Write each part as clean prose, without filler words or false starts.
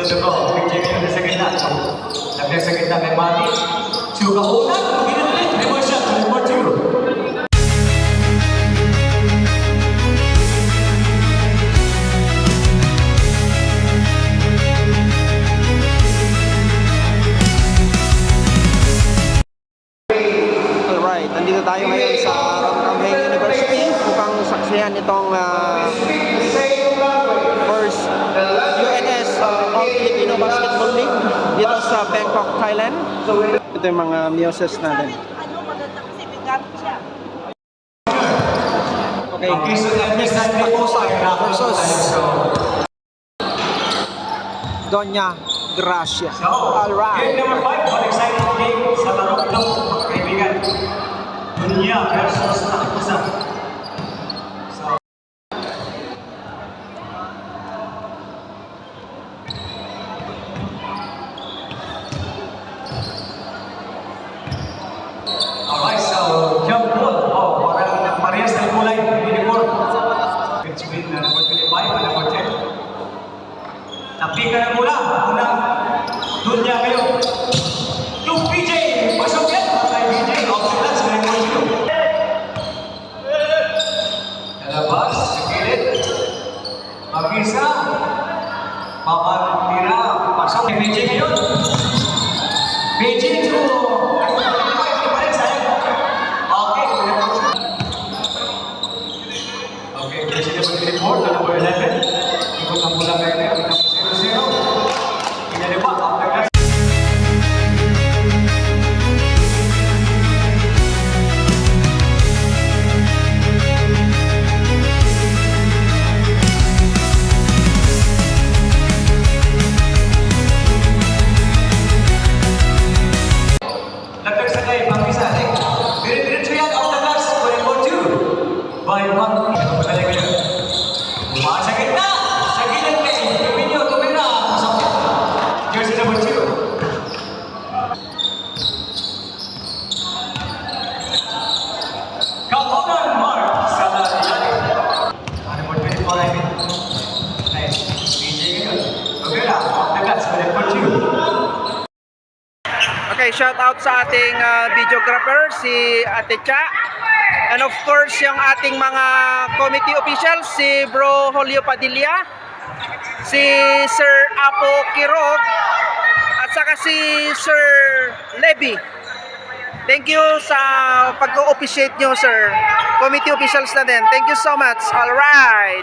Ito, PJ ngayon sa gitna. Lagyan sa gitna kay Mati. Siyo ka unang, ginagalit. Remote shot, remote two. Alright, nandito tayo ngayon sa Ramrambeng University upang saksihan itong first UNS All-Filipino Basketball League dito sa Bangkok, Thailand. Ito yung mga muses natin. Okay, versus Doña Gracia. Alright. Game number 5, one exciting game sa laro ito, mga kaibigan. Dunya versus Takusa. Alright, so jump ball. Oh, parang parehas ng kulay. Uniform. Between number 25 and number 10. Napika ng mula. Unang Dunya ngayon. Yung PJ. Pasok yan. Kay PJ. Off-balance. May number 2. Lalabas. Sa kilid. Mag-isa. Papatira. Pasok kay PJ ngayon. PJ to number 11. Ikot ang bola kayo. 0-0. Inaliwa. After that. Lagdag sa kayo. Pang-isa. Diretso yan. Off the glass. 4-2. By 1. Balik kayo. Sa gitna! Sa gilid kayo! Dominio, tumira! Pasok yan! Jersey number 2. Kaunan Mark sa ilalim. Number 24, I mean. Nice. PJ ngayon. Tumira, off the guts, number 2. Okay, shout out sa ating videographer, si Ate Cha. And of course, yung ating mga committee officials, si Bro Julio Padilla, si Sir Apo Kirog, at saka si Sir Levy. Thank you sa pag-o-officiate nyo, sir. Committee officials na din. Thank you so much. Alright.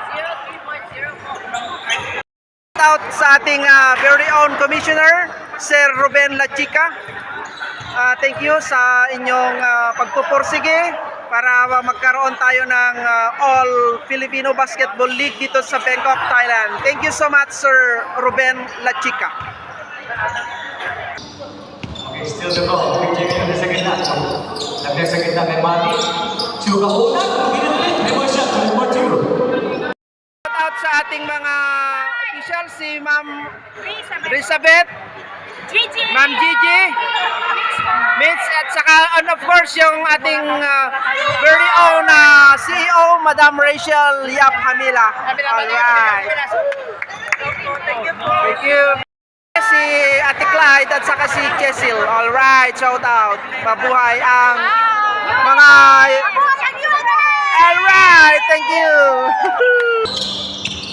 Shout out sa ating very own commissioner, Sir Ruben Lachica. Thank you sa inyong pagpupursige para magkaroon tayo ng All Filipino Basketball League dito sa Bangkok, Thailand. Thank you so much, Sir Ruben Lachica. Okay, still the ball. PJ ngayon sa gitna. Lagyan sa gitna kay Mati. Siyo ka unang, ginagalit. Remote shot, number 2. Shout out sa ating mga officials, si Ma'am Elizabeth, Ma'am Gigi, Mitch, at saka and of course yung ating very own CEO, Madam Rachel Yap Hamila. Alright. Thank you. Si Ate Clyde at saka si Cecil. Alright, shout out. Mabuhay ang mga... Alright, thank you.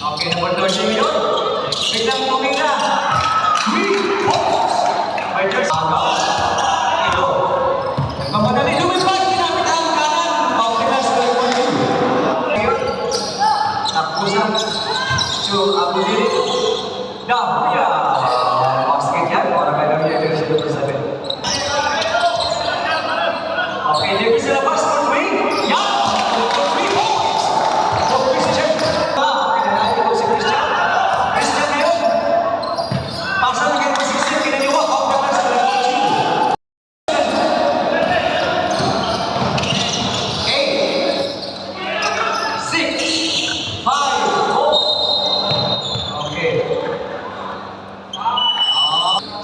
Okay, number 30 yun. Biglang tumira. 3 points. By just agaw. Ito. Nagmamadali. Lumipad. Ginamit ang kanan. Pagkilas na number 2. Ngayon. Nakusan. To Abu Dili. Dahlia. Basket yan. Para kayo namin yung sila persabi. Okay, hindi sila labas. For 3. Yan. For 3 points. For Christian.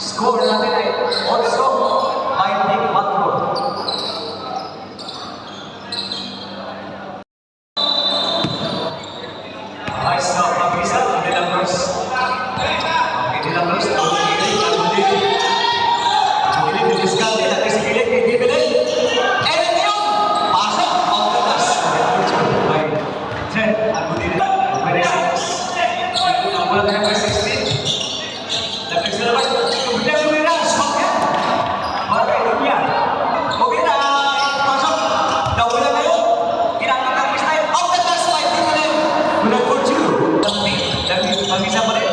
Score natin ay also 24. Nice, no, pag-isa, ang nilang verse. Okay, nilang verse. labas. Ang diskarte na kasi kilit kay Dibilin. And yun! Pasok! Off the glass. By 10. Ang buti na. Number 6. Ang wala na number 16. Lapit sa labas. Kumita lumira. Swak yan. Para kay Dunya. Okay na. Pasok. Nawala na yun. Kinakot ang style. Off the glass by Dibilin. Mula for 2. Mag-isa pa rin.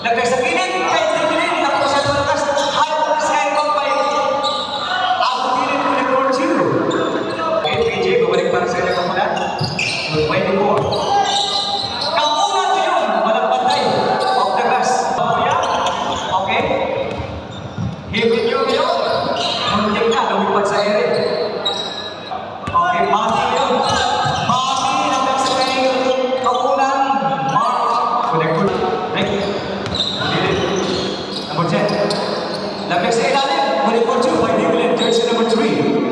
Lagay sa kilit. Kay Dibilin. Tapos sa lakas. High on the sky. Para sa kanya kamulan, 24. Kamulan na yun, malagpan tayo. Off the glass. Okay? Hipin nyo yun. Muntik na, lumipad sa ere. Okay, mati yun. Mati, hanggang sa kanya kamulan. Mark. Connect. Break. Ulitin. Number 10. Lagay sa ilalim. 24-2 by Dibilin. Jersey number 3.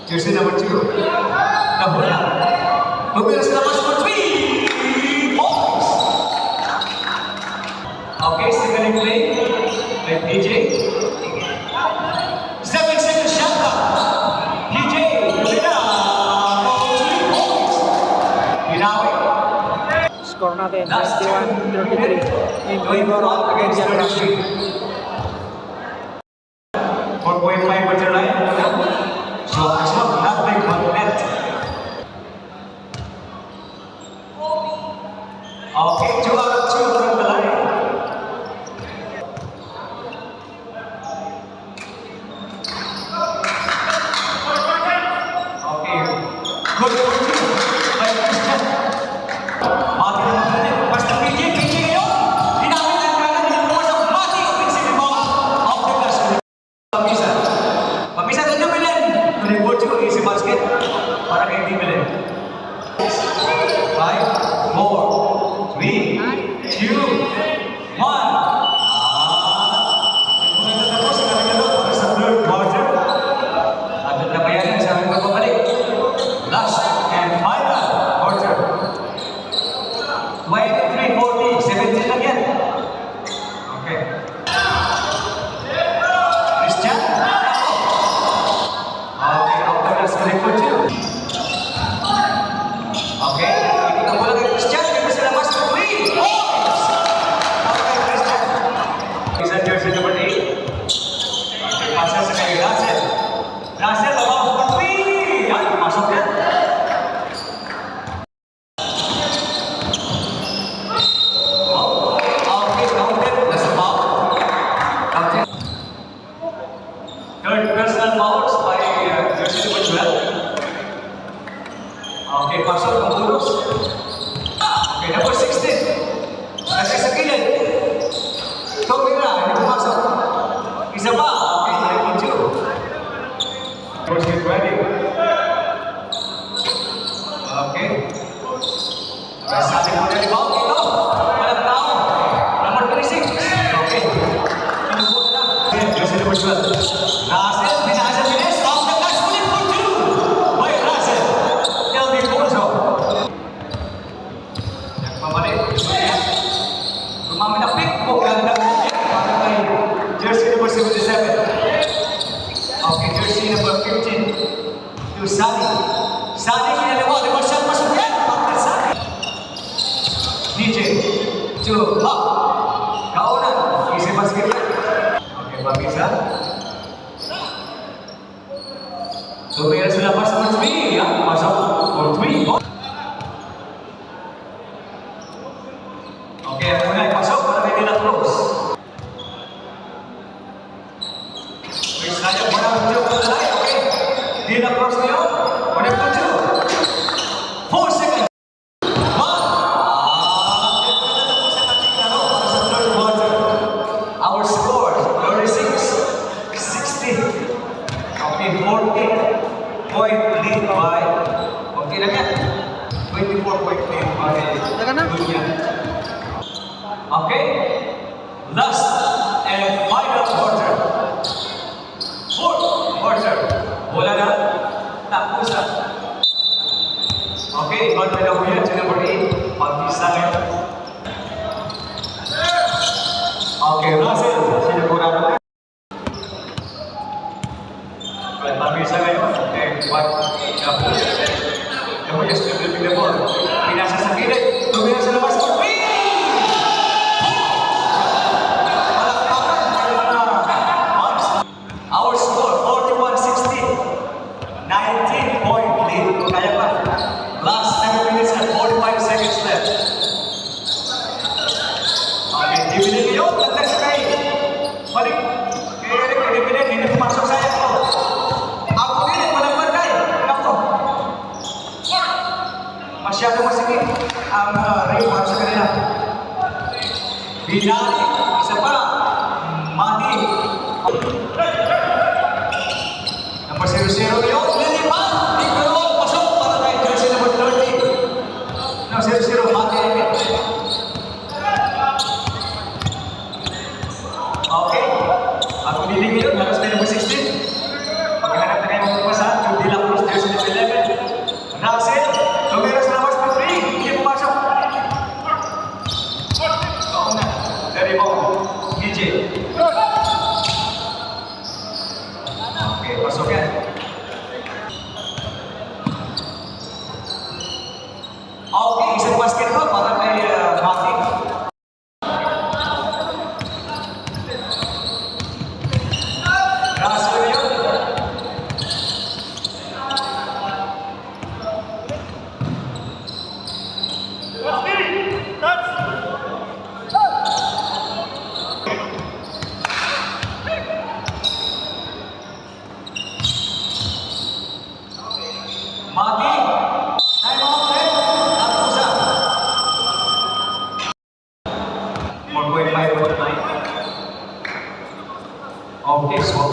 Jersey number 2. Nahula. Pagbilang sa labas for 3 points. Okay, second play by PJ. 7 seconds shot clock. PJ, Lina, for 3 points. Binawi. Score natin, Last 21-33. In going favor on of against Indian 33. 4.5 with the line. So it's not nothing but net. Okay, 2 out of 2 from the line. Okay, good for 2 by Christian. Mati na natin. Basta PJ ngayon. Dinamit ang kanan. Dinamit ang Mati. Offensive rebound. Off the glass. Pamisa. Pamisa na Dibilin. Tuloy po 2. Easy basket. Para kay Dibilin. 5, 4, 3, 2, 1. Muna na po sa kanila para sa third quarter. At nagkabayanan sa aming pagbabalik. Last and final quarter. 23-40. 17 lang yan. Okay. Christian. Okay, after that's connect for 2. Okay, kita bola kay Christian. Kita sila mas for 3 points. Okay, Christian. Isa jersey number 8. Okay, pasal sa kay Russell. Russell, about for 3. Yan, pasok yan. Okay, counted. That's a foul. Counted. Third personal fouls by jersey number 12. Okay, pasok ang pulos. Okay, number 16. Nasa sa kilid. Tumira, hindi pumasok. Isa pa. Okay, number 2. First get ready. Okay. Sabi mo na rebound dito. Walang tao. Number 36. Okay. Pinupo na lang. Jersey number 12. Russell, binasa bilis. Off the glass, ulit for 2. By Russell. Del Diposo. Nagpamalik. Gumamit na pick. Ganda. Para kay jersey number 77. Okay, jersey number 15. To Sally. Sally, kinalawa. Di ba siya pasok yan? Bakit Sally? DJ. To Hawk. Kaunan. Easy basket yan. Okay, pag-isa. Tumira sa labas for 3. Yan, pasok for 3. Okay, ako na ipasok para kay De La Cruz. May sayang mo na ang joke na lalaki. Okay, De La Cruz na yun. Connect to 2. 4 seconds. 1. Ito na tapos sa ating laro para sa third quarter. Our score, 36-60. Okay, 14-point lead by, okay lang yan, 24-point lead by Dunya. Okay, last and final quarter. Fourth quarter. Bola na, tapusan. Okay, iban na lang po yan, number 8, pag-isa ngayon. Okay, Russell, sinigurado ka. Pamisa ngayon. Okay, what? Naku, yes, the ball. Pinasa sa gilid. Tumira sa labas. Our score, 41-16. 19-point lead. Kaya pa. Last 7 minutes and 45 seconds left. Okay, dibilin yun. Nagtas kay. Balik. Kaya Eric, dibilin. Hindi pumasok sa ito. Ako din, malagman kay. Nako. Masyado masigit ang ray para sa kanila. Binali. Isa pa. Mati. Number 0-0 yun. Lilipan. Ikaw. Pasok para kay jersey number 30. No, 0-0. Mati. Okay. Ako diligin yun. Halos na number 16. Pagkahanap na kayo magpapasahan. Yung Dila Cruz, jersey number 11. Russell. Tumira sa labas pa 3. Hindi pumasok. Oo na. Dari mo. DJ. Okay, pasok yan. Okay, isang basketball para kay Mati. Russell yun. Mati. Time out ulit. Tapusa. 4.5.9. Okay, swap.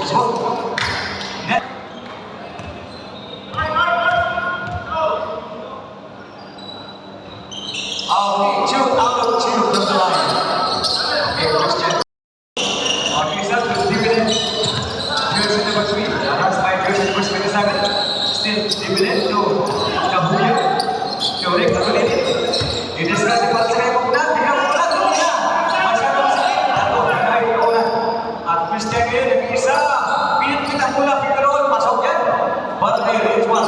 Net. Okay, 2 out of 2 from the line. Okay, Christian. Okay, sir, to dividend. Jersey number 3. That's by jersey number 27. Still dividend to Kabuyo. Teorek, Kabulit. I-discuss yung para sa kayo magunan. Tingnan mo lang, tumula. Masyado masakit. Ato, hinay ko na. At Christian ngayon, nag-isa. Pinit kita mula, Figueroa. Pasok yan. Para kay Ritual.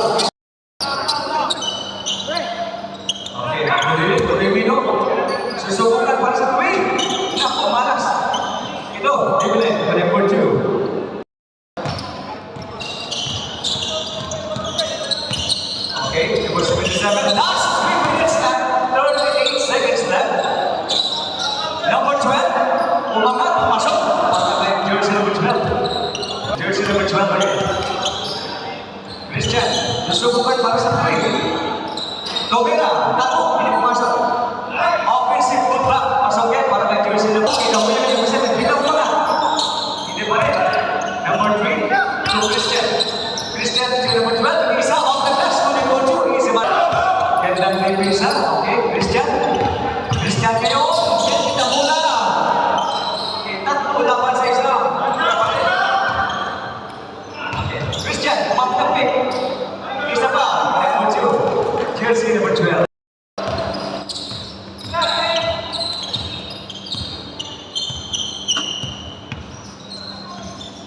Okay, Tumimino. Susubukan para sa tuwing. Naku, malas. Ito, dividend, number 2. Okay, number 77. Last 3 minutes and 38 seconds left. Number 12. Umangat, pasok. Para kay jersey number 12. Jersey number 12 ulit. Christian, nasubukan para sa tuwing. Tumira, tato, hindi pumasok. Offensive footback, pasok yan para kay jersey number 12. Ikaw mo yan, yung isa, bitaw mo na. Hindi pa rin. Number 3, to Christian. Christian, jersey number 12, isa off the glass, number 2, isa ba? Gandang may isa, okay, Christian. Christian kayo, kita muna. Okay, tatlo laban sa isa. Okay, Christian, pumapitapik. Isa pa, number 2, jersey number 12.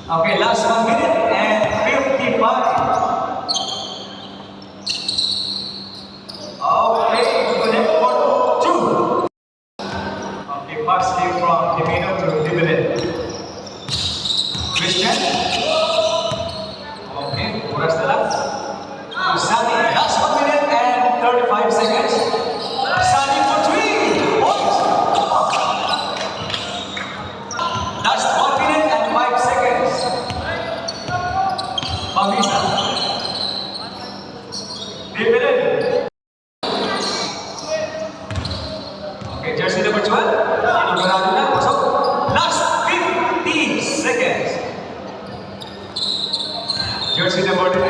Okay, last 1 minute and 55. Okay, connect for 2. Okay, pass came from Dimino to Dividend. Christian. Okay, oras na lang. Sani, last 1 minute and 35 seconds. Sani for 3 points. Last 1 minute and 5 seconds. Pamisa. Dividend. Okay, jersey number 12. Sinigurado na. Pasok. Last 50 seconds. Jersey number 2.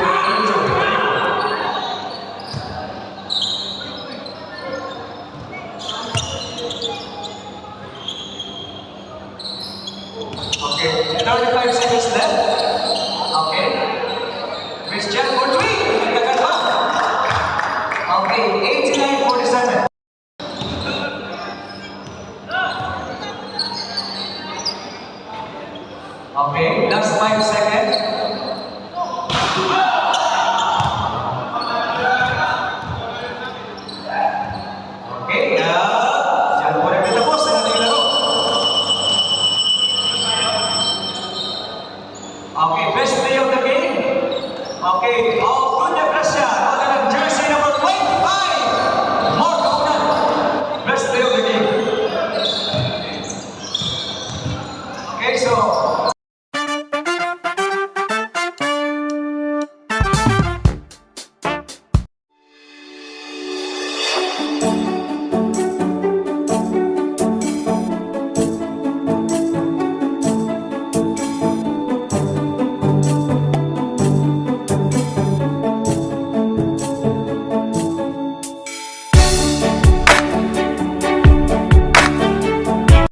Okay, 35 seconds left. Okay. Christian for 3. Nagkagat pa. Okay, 89-47. Okay, last 5 seconds.